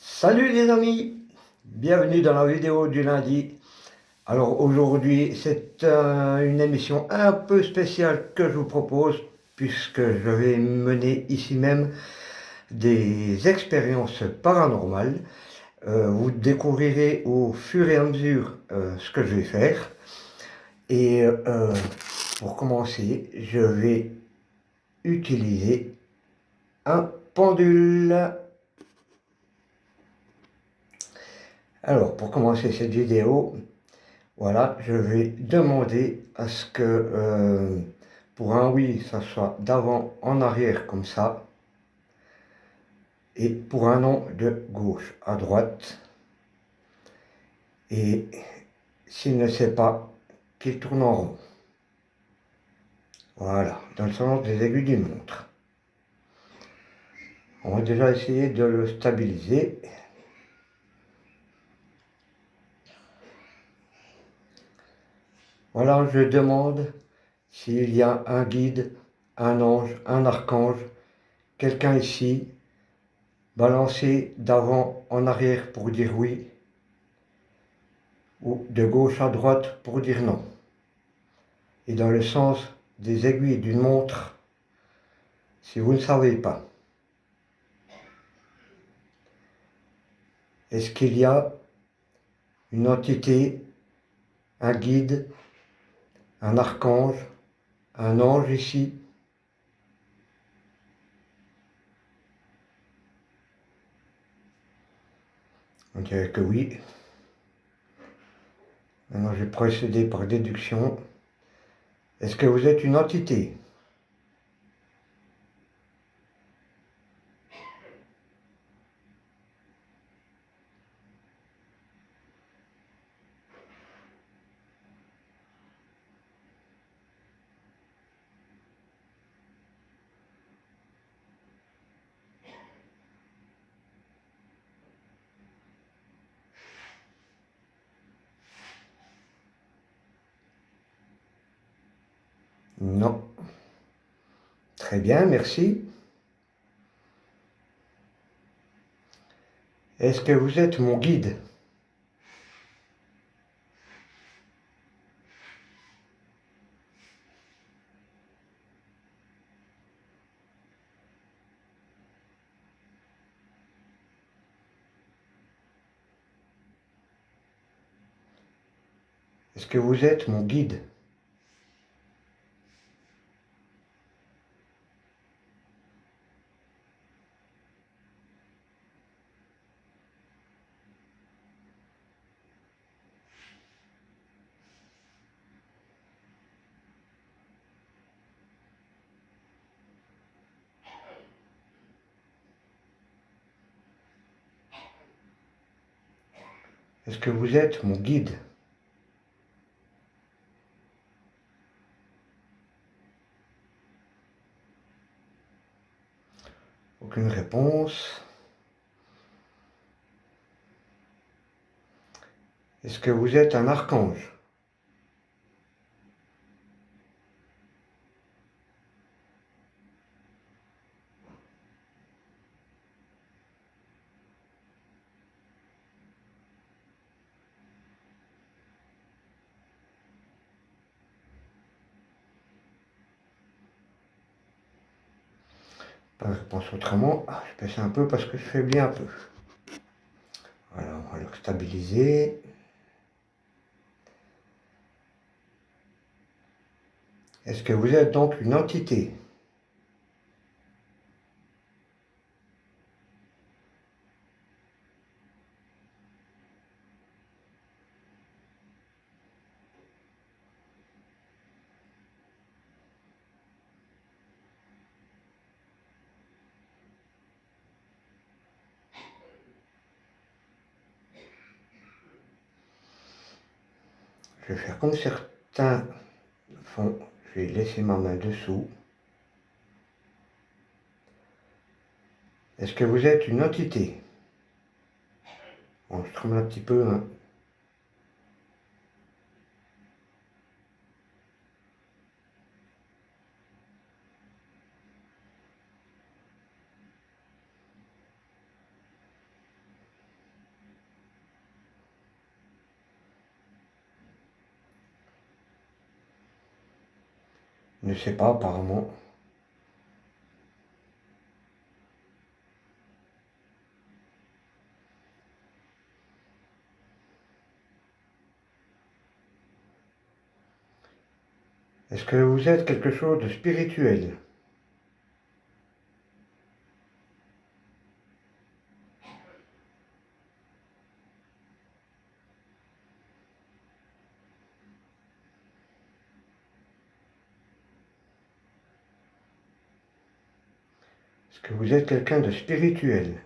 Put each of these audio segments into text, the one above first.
Salut les amis, bienvenue dans la vidéo du lundi. Alors aujourd'hui c'est une émission un peu spéciale que je vous propose puisque je vais mener ici même des expériences paranormales. Vous découvrirez au fur et à mesure ce que je vais faire. Et pour commencer, je vais utiliser un pendule. Alors pour commencer cette vidéo, voilà, je vais demander à ce que pour un oui, ça soit d'avant en arrière comme ça, et pour un non, de gauche à droite. Et s'il ne sait pas, qu'il tourne en rond. Voilà, dans le sens des aiguilles d'une montre. On va déjà essayer de le stabiliser. Voilà, je demande s'il y a un guide, un ange, un archange, quelqu'un ici, balancer d'avant en arrière pour dire oui, ou de gauche à droite pour dire non. Et dans le sens des aiguilles d'une montre, si vous ne savez pas. Est-ce qu'il y a une entité, un guide, un archange, un ange ici? On dirait que oui. Maintenant, je vais procéder par déduction. Est-ce que vous êtes une entité? Non. Très bien, merci. Est-ce que vous êtes mon guide? Est-ce que vous êtes mon guide? Est-ce que vous êtes mon guide? Aucune réponse. Est-ce que vous êtes un archange? Pas de réponse autrement. Ah, je baisse un peu parce que je faiblis un peu. Voilà, on va le stabiliser. Est-ce que vous êtes donc une entité? Je vais faire comme certains font. Je vais laisser ma main dessous. Est-ce que vous êtes une entité? Bon, je tremble un petit peu, hein. Ne sais pas apparemment. Est-ce que vous êtes quelque chose de spirituel? Est-ce que vous êtes quelqu'un de spirituel?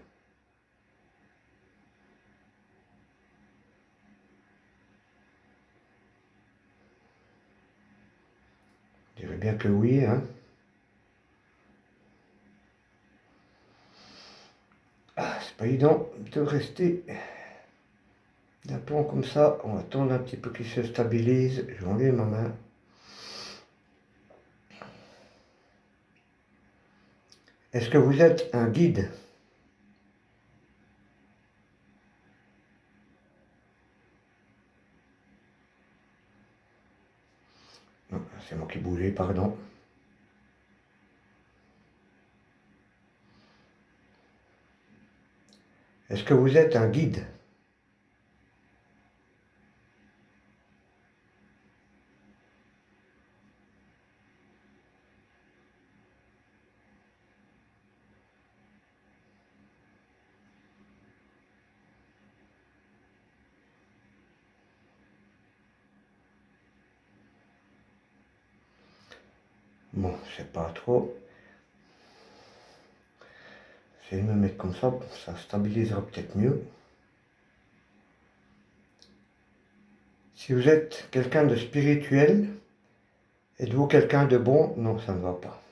Je dirais bien que oui, hein. Ah, c'est pas évident de rester d'un plan comme ça. On va attendre un petit peu qu'il se stabilise. Je vais enlever ma main. Est-ce que vous êtes un guide? Non, c'est moi qui bougeais, pardon. Est-ce que vous êtes un guide? Bon, je sais pas trop. Je vais me mettre comme ça stabilisera peut-être mieux. Si vous êtes quelqu'un de spirituel, êtes-vous quelqu'un de bon? Non, ça ne va pas.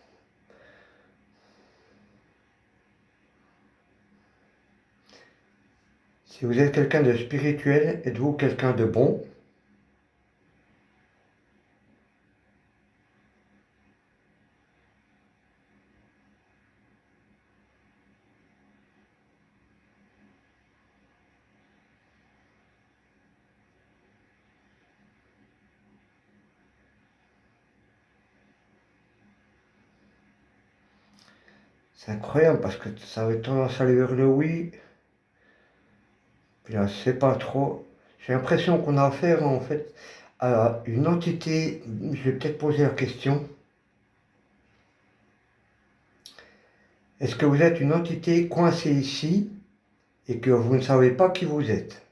Si vous êtes quelqu'un de spirituel, êtes-vous quelqu'un de bon? C'est incroyable parce que ça avait tendance à aller vers le oui. Puis là, je sais pas trop. J'ai l'impression qu'on a affaire en fait à une entité. Je vais peut-être poser la question. Est-ce que vous êtes une entité coincée ici et que vous ne savez pas qui vous êtes?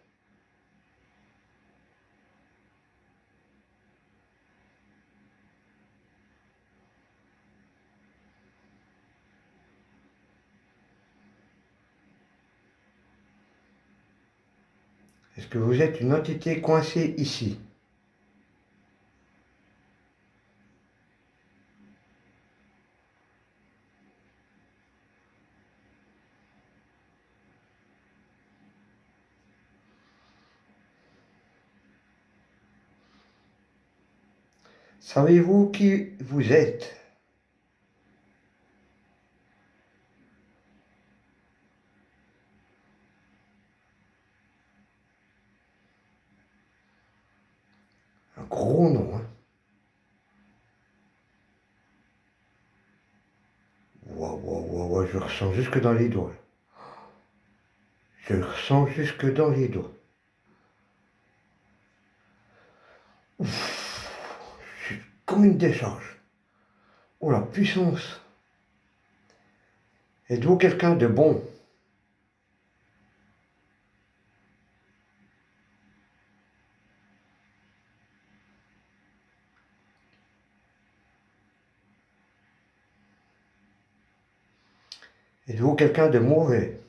Est-ce que vous êtes une entité coincée ici? Savez-vous qui vous êtes? Un gros nom, hein? Waouh, waouh, waouh, waouh, je ressens jusque dans les doigts. Je ressens jusque dans les doigts. Ouf, c'est comme une décharge. Oh la puissance! Êtes-vous quelqu'un de bon? Êtes-vous quelqu'un de mauvais?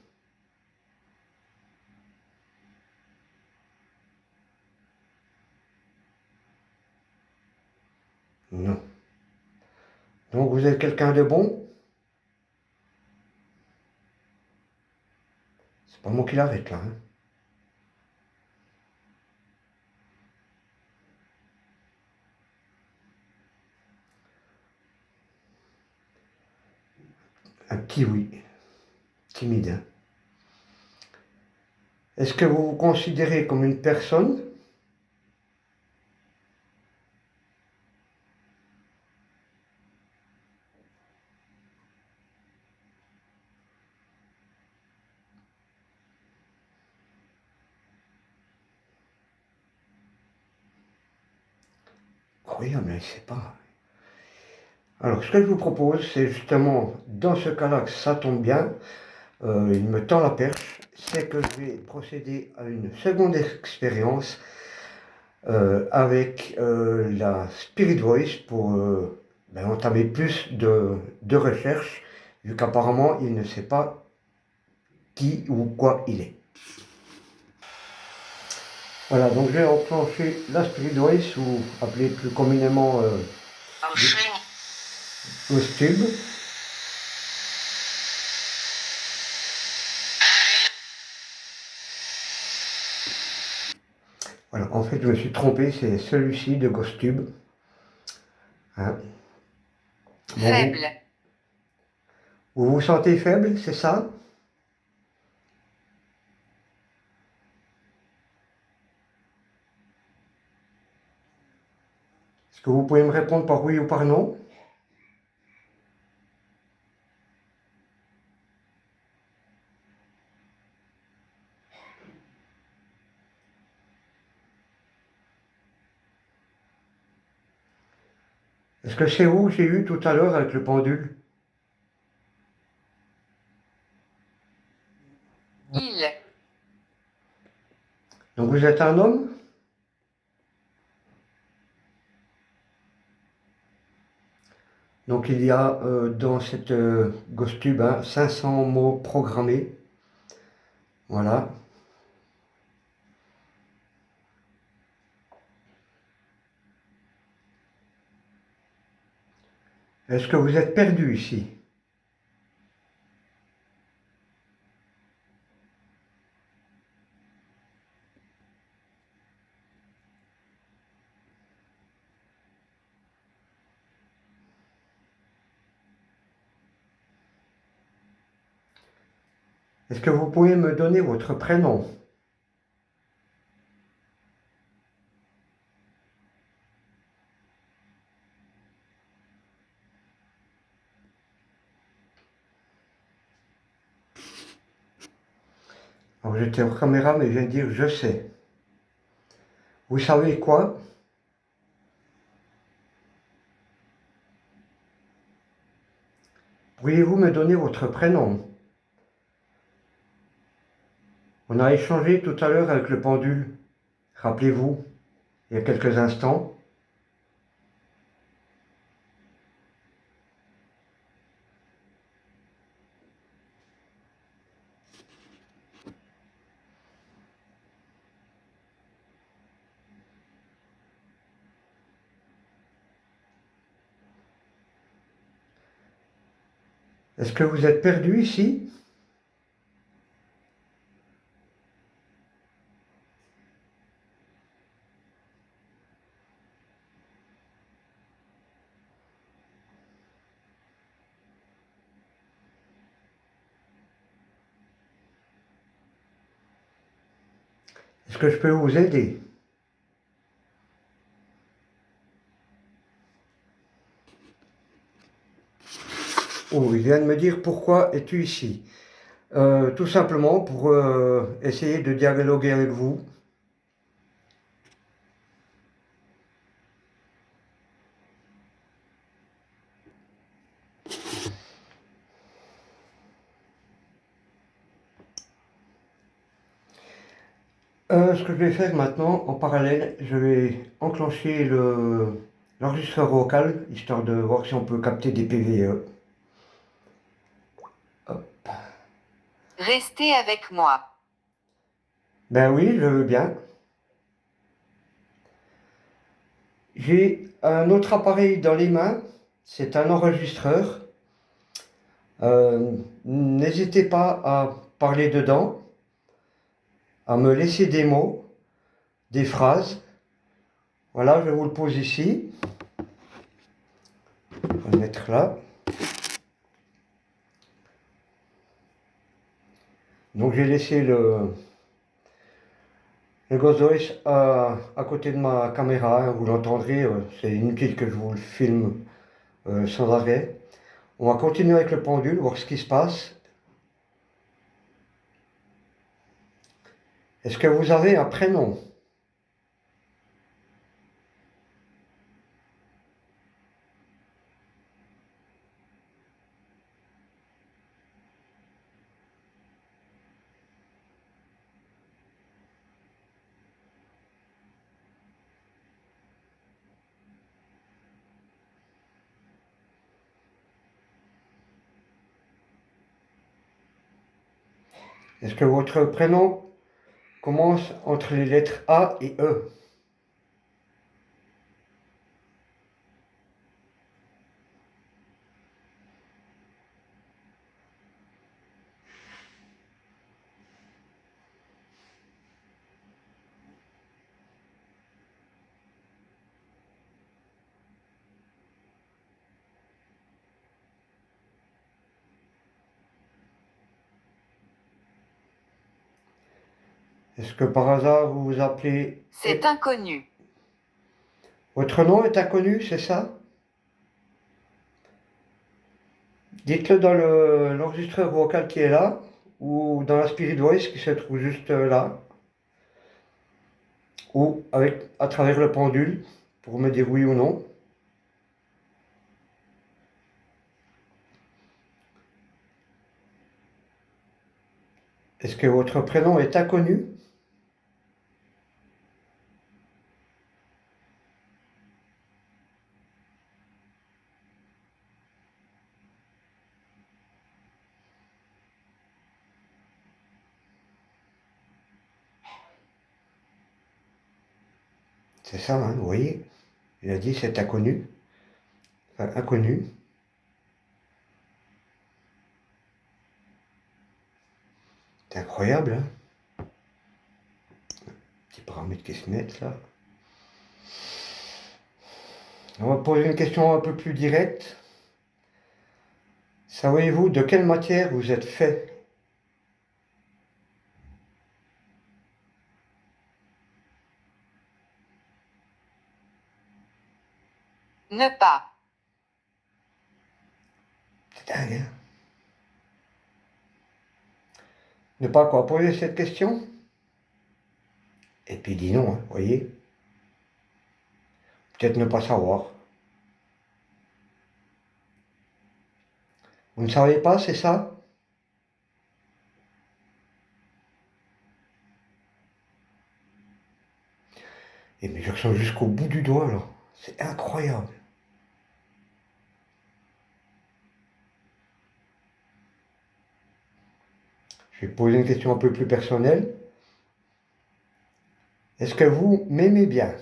Non. Donc vous êtes quelqu'un de bon? C'est pas moi qui l'arrête là, hein. Un petit oui. Timide, hein. Est-ce que vous vous considérez comme une personne? incroyable, il ne sait pas. Alors, ce que je vous propose, c'est justement, dans ce cas-là, que ça tombe bien, il me tend la perche, c'est que je vais procéder à une seconde expérience avec la Spirit Voice pour entamer plus de recherches, vu qu'apparemment, il ne sait pas qui ou quoi il est. Voilà, donc j'ai enclenché la Spirit Voice, ou appelé plus communément Ghost Tube. Voilà, en fait, je me suis trompé, c'est celui-ci de Ghost Tube. Hein. Bon, Faible. Vous vous sentez faible, c'est ça? Est-ce que vous pouvez me répondre par oui ou par non? Est-ce que c'est vous que j'ai eu tout à l'heure avec le pendule? Il. Donc vous êtes un homme? Donc il y a dans cette Ghost Tube 500 mots programmés. Voilà. Est-ce que vous êtes perdu ici? Est-ce que vous pouvez me donner votre prénom? Alors j'étais en caméra, mais je viens de dire je sais. Vous savez quoi? Pourriez-vous me donner votre prénom? On a échangé tout à l'heure avec le pendule. Rappelez-vous, il y a quelques instants. Est-ce que vous êtes perdu ici? Est-ce que je peux vous aider? Oh, il vient de me dire pourquoi es-tu ici? Tout simplement pour essayer de dialoguer avec vous. Ce que je vais faire maintenant, en parallèle, je vais enclencher l'enregistreur vocal, histoire de voir si on peut capter des PVE. Hop. Restez avec moi. Ben oui, je veux bien. J'ai un autre appareil dans les mains, c'est un enregistreur. N'hésitez pas à parler dedans, à me laisser des mots, des phrases. Voilà, je vous le pose ici. On va le mettre là. Donc j'ai laissé le Ghost Voice à côté de ma caméra, vous l'entendrez, c'est inutile que je vous le filme sans arrêt. On va continuer avec le pendule, voir ce qui se passe. Est-ce que vous avez un prénom? Est-ce que votre prénom commence entre les lettres A et E? Est-ce que par hasard vous vous appelez... C'est inconnu. Votre nom est inconnu, c'est ça? Dites-le dans l'enregistreur vocal qui est là, ou dans la Spirit Voice qui se trouve juste là, ou à travers le pendule, pour me dire oui ou non. Est-ce que votre prénom est inconnu? C'est ça, hein, vous voyez? Il a dit c'est inconnu. Enfin, inconnu. C'est incroyable, hein? Petits paramètres qui se mettent là. On va poser une question un peu plus directe. Savez-vous de quelle matière vous êtes fait? Ne pas. C'est dingue, hein? Ne pas quoi poser cette question? Et puis dis non, hein, vous voyez? Peut-être ne pas savoir. Vous ne savez pas, c'est ça? Et mais je ressens jusqu'au bout du doigt là. C'est incroyable. Je vais poser une question un peu plus personnelle. Est-ce que vous m'aimez bien?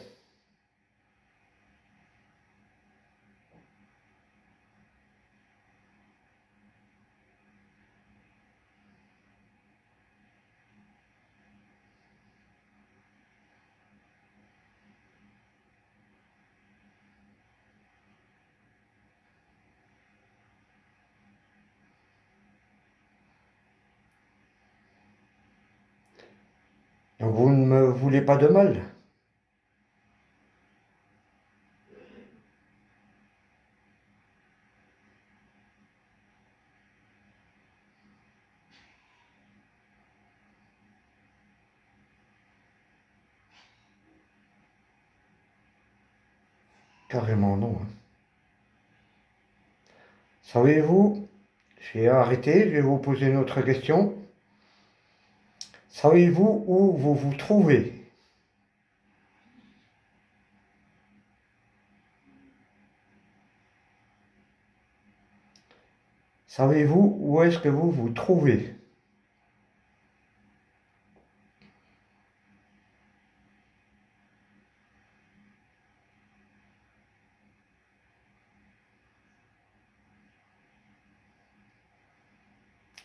Donc vous ne me voulez pas de mal? Carrément non, hein. Savez-vous, je vais arrêter, je vais vous poser une autre question. Savez-vous où vous vous trouvez? Savez-vous où est-ce que vous vous trouvez?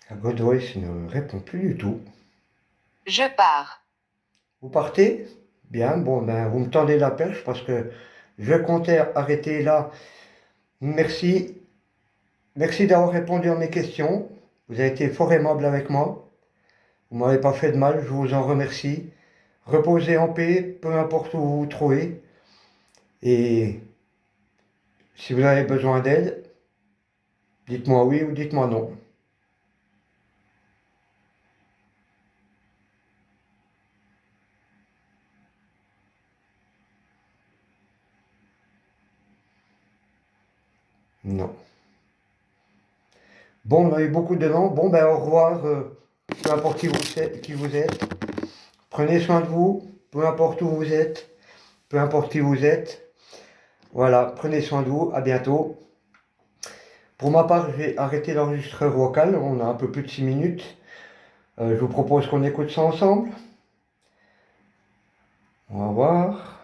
La God Voice ne répond plus du tout. Je pars. Vous partez? Bien, bon, ben, vous me tendez la perche parce que je comptais arrêter là. Merci. Merci d'avoir répondu à mes questions. Vous avez été fort aimable avec moi. Vous m'avez pas fait de mal, je vous en remercie. Reposez en paix, peu importe où vous vous trouvez. Et si vous avez besoin d'aide, dites-moi oui ou dites-moi non. Non. Bon, on a eu beaucoup de noms. Bon, ben au revoir, peu importe qui vous êtes. Prenez soin de vous, peu importe où vous êtes, peu importe qui vous êtes. Voilà, prenez soin de vous, à bientôt. Pour ma part, je vais arrêter l'enregistreur vocal, on a un peu plus de 6 minutes. Je vous propose qu'on écoute ça ensemble. On va voir.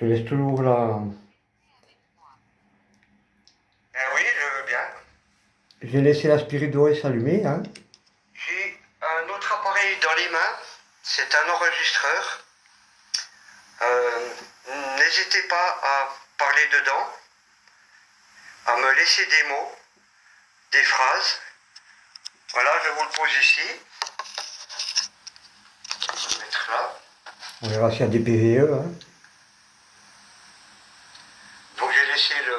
Je laisse toujours là. Oui, je veux bien. J'ai laissé la Spirit OS allumée. Hein. J'ai un autre appareil dans les mains. C'est un enregistreur. N'hésitez pas à parler dedans, à me laisser des mots, des phrases. Voilà, je vous le pose ici. Je vais le mettre là. On verra s'il y a des PVE. Hein. Donc j'ai laissé le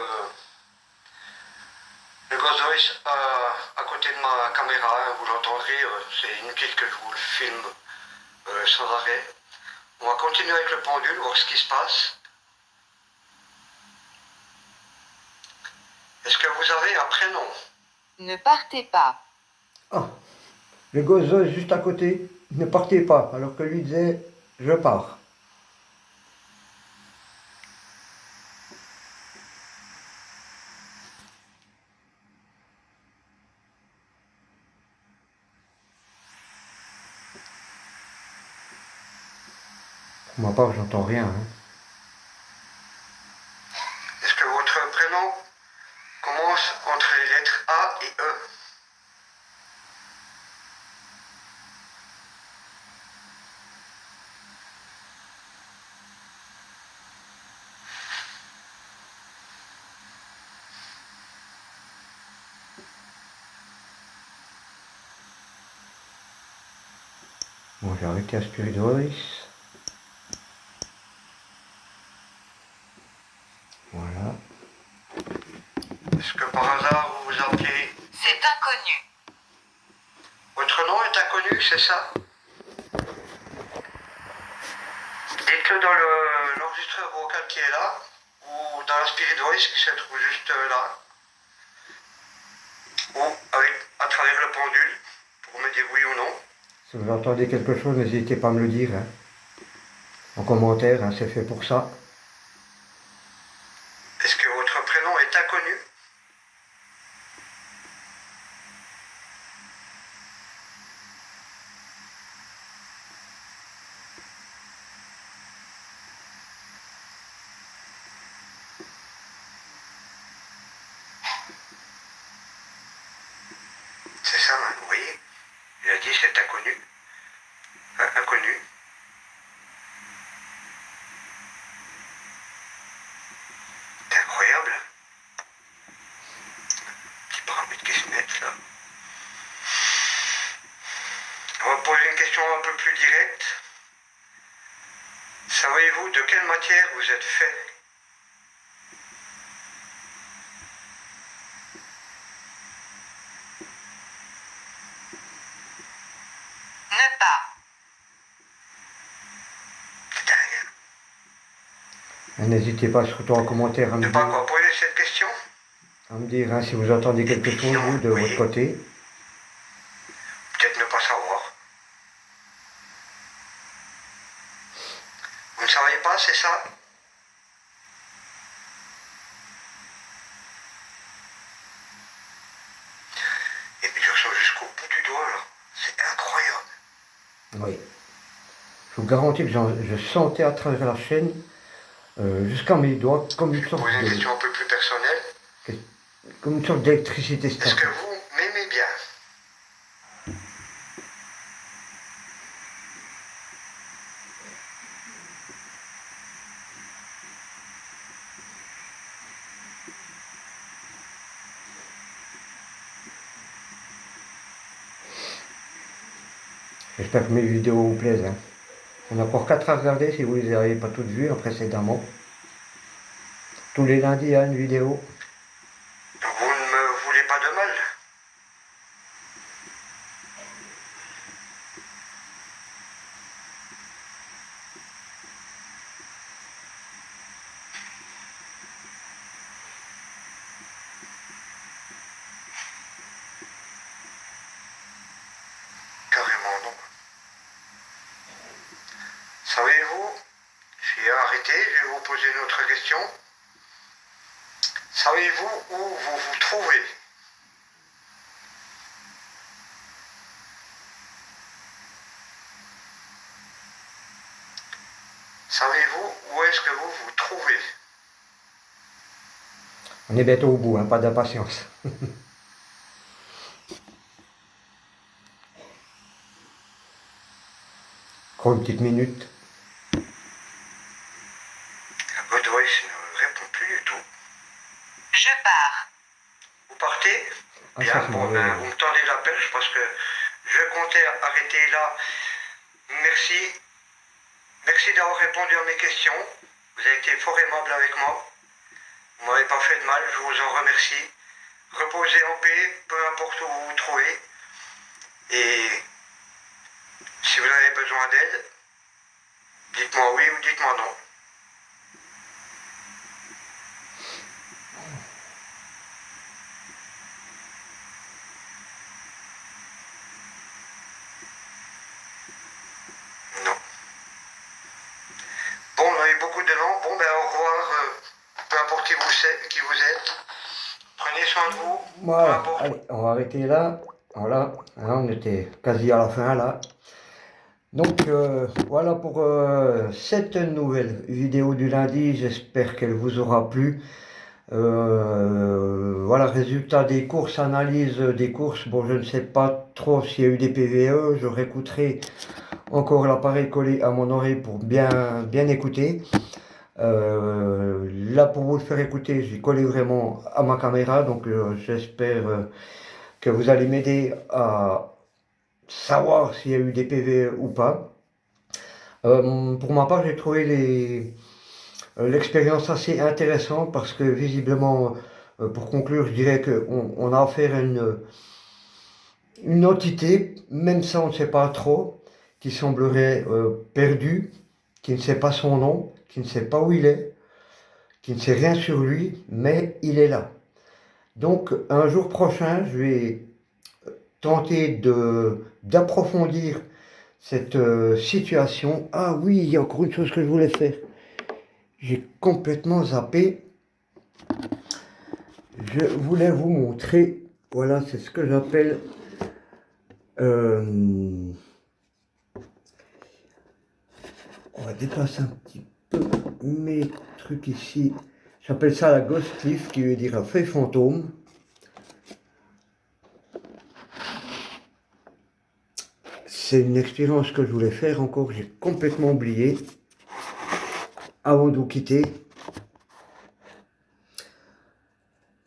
Ghost à côté de ma caméra. Hein, vous l'entendrez, c'est inutile que je vous le filme sans arrêt. On va continuer avec le pendule, voir ce qui se passe. Est-ce que vous avez un prénom? Ne partez pas. Ah, le Ghost juste à côté, ne partez pas, alors que lui disait je pars. Pour ma part, j'entends rien. Hein. Est-ce que votre prénom commence entre les lettres A et E? Bon, j'ai arrêté la Spirit Voice. Voilà. Est-ce que par hasard vous vous appelez? C'est inconnu. Votre nom est inconnu, c'est ça? Dites-le dans l'enregistreur vocal qui est là, ou dans la Spirit Voice qui se trouve juste là, ou à travers le pendule, pour me dire oui ou non. Si vous entendez quelque chose, n'hésitez pas à me le dire. Hein. En commentaire, hein, c'est fait pour ça. Est-ce que votre prénom est inconnu? C'est ça, hein, vous voyez? Il a dit c'est inconnu. Inconnu. C'est incroyable. Petit paramètre qui se met là. On va poser une question un peu plus directe. Savez-vous de quelle matière vous êtes fait? Ne pas. C'est dingue. N'hésitez pas surtout en commentaire à me dire. Ne pas quoi poser cette question? À me dire hein, si vous entendez quelque chose vous, de votre côté. Peut-être ne pas savoir. Vous ne savez pas, c'est ça? Et puis je ressens jusqu'au bout du doigt là. C'est incroyable. Oui. Je vous garantis que je sentais à travers la chaîne, jusqu'à mes doigts, comme une sorte Poser une question un peu plus personnelle. Comme une sorte d'électricité Est-ce statique. que vous m'aimez bien? J'espère que mes vidéos vous plaisent. Hein. On a encore 4 à regarder si vous ne les avez pas toutes vues hein, précédemment. Tous les lundis, il y a une vidéo. Vous ne me voulez pas de mal? Carrément non. Savez-vous, j'ai arrêté, je vais vous poser une autre question. Savez-vous où vous vous trouvez? Savez-vous où est-ce que vous vous trouvez? On est bientôt au bout, hein, pas d'impatience. Encore une petite minute. La God Voice ne répond plus du tout. Je pars. Vous partez? Ah, Bien, ça, c'est bon, mauvais. ben, vous me tendez la perche parce que je comptais arrêter là. Merci. Merci d'avoir répondu à mes questions. Vous avez été fort aimable avec moi. Vous m'avez pas fait de mal, je vous en remercie. Reposez en paix, peu importe où vous vous trouvez. Et si vous avez besoin d'aide, dites-moi oui ou dites-moi non. Non. Bon, on a eu beaucoup de noms. Bon, ben au revoir. Peu importe qui vous êtes. Prenez soin de vous. Peu Voilà, importe. allez, on va arrêter là. Voilà, hein, on était quasi à la fin là. Donc voilà pour cette nouvelle vidéo du lundi. J'espère qu'elle vous aura plu. Voilà, résultat des courses, analyse des courses. Bon, je ne sais pas trop s'il y a eu des PVE. Je réécouterai encore l'appareil collé à mon oreille pour bien écouter. Là, pour vous le faire écouter, j'ai collé vraiment à ma caméra. Donc j'espère que vous allez m'aider à savoir s'il y a eu des PVE ou pas. Pour ma part, j'ai trouvé l'expérience assez intéressante parce que visiblement, pour conclure, je dirais qu'on a affaire à une entité, même ça on ne sait pas trop, qui semblerait perdue, qui ne sait pas son nom, qui ne sait pas où il est, qui ne sait rien sur lui, mais il est là. Donc un jour prochain, je vais tenter d'approfondir cette situation. Ah oui, il y a encore une chose que je voulais faire. J'ai complètement zappé. Je voulais vous montrer. Voilà, c'est ce que j'appelle on va déplacer un petit peu mes trucs ici. J'appelle ça la Ghost Cliff, qui veut dire la feuille fantôme. C'est une expérience que je voulais faire encore, j'ai complètement oublié. Avant de vous quitter,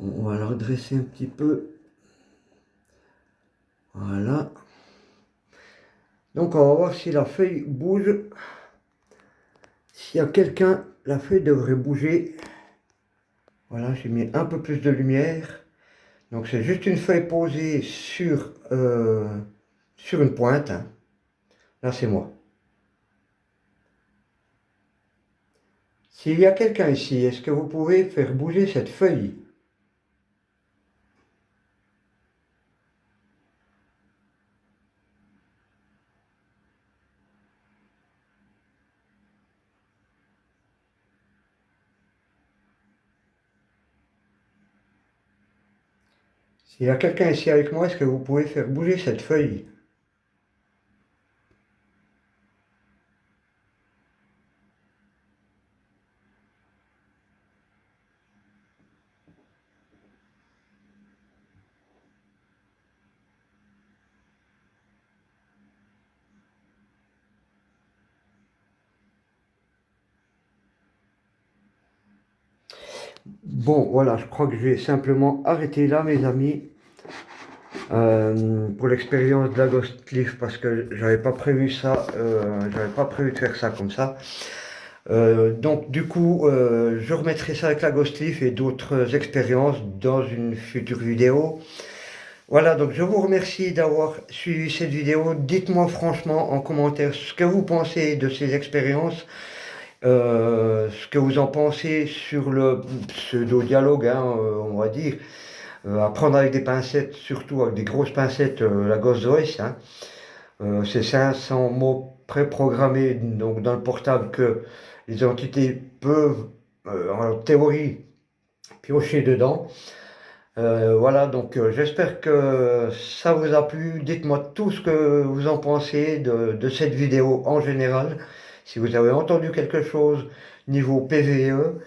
on va la redresser un petit peu. Voilà. Donc on va voir si la feuille bouge. S'il y a quelqu'un, la feuille devrait bouger. Voilà, j'ai mis un peu plus de lumière. Donc c'est juste une feuille posée sur une pointe, hein. Là c'est moi. S'il y a quelqu'un ici, est-ce que vous pouvez faire bouger cette feuille? S'il y a quelqu'un ici avec moi, est-ce que vous pouvez faire bouger cette feuille? Bon, voilà, je crois que je vais simplement arrêter là, mes amis, pour l'expérience de la Ghost Cliff, parce que j'avais pas prévu ça, j'avais pas prévu de faire ça comme ça. Donc du coup, je remettrai ça avec la Ghost Cliff et d'autres expériences dans une future vidéo. Voilà, donc je vous remercie d'avoir suivi cette vidéo. Dites-moi franchement en commentaire ce que vous pensez de ces expériences. Ce que vous en pensez sur le pseudo-dialogue, hein, on va dire. À prendre avec des pincettes, surtout avec des grosses pincettes, la Ghost Voice. Hein. C'est 500 mots préprogrammés donc, dans le portable que les entités peuvent, en théorie, piocher dedans. Voilà, donc j'espère que ça vous a plu. Dites-moi tout ce que vous en pensez de cette vidéo en général. Si vous avez entendu quelque chose niveau PVE,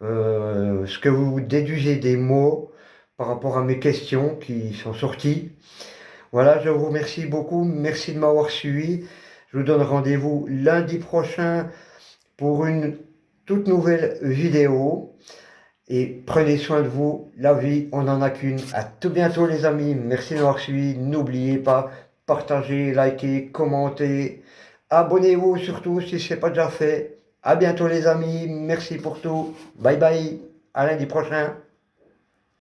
ce que vous déduisez des mots par rapport à mes questions qui sont sorties. Voilà, je vous remercie beaucoup. Merci de m'avoir suivi. Je vous donne rendez-vous lundi prochain pour une toute nouvelle vidéo. Et prenez soin de vous. La vie, on n'en a qu'une. À tout bientôt les amis. Merci de m'avoir suivi. N'oubliez pas, partagez, likez, commentez. Abonnez-vous surtout si ce n'est pas déjà fait. À bientôt les amis. Merci pour tout. Bye bye. À lundi prochain.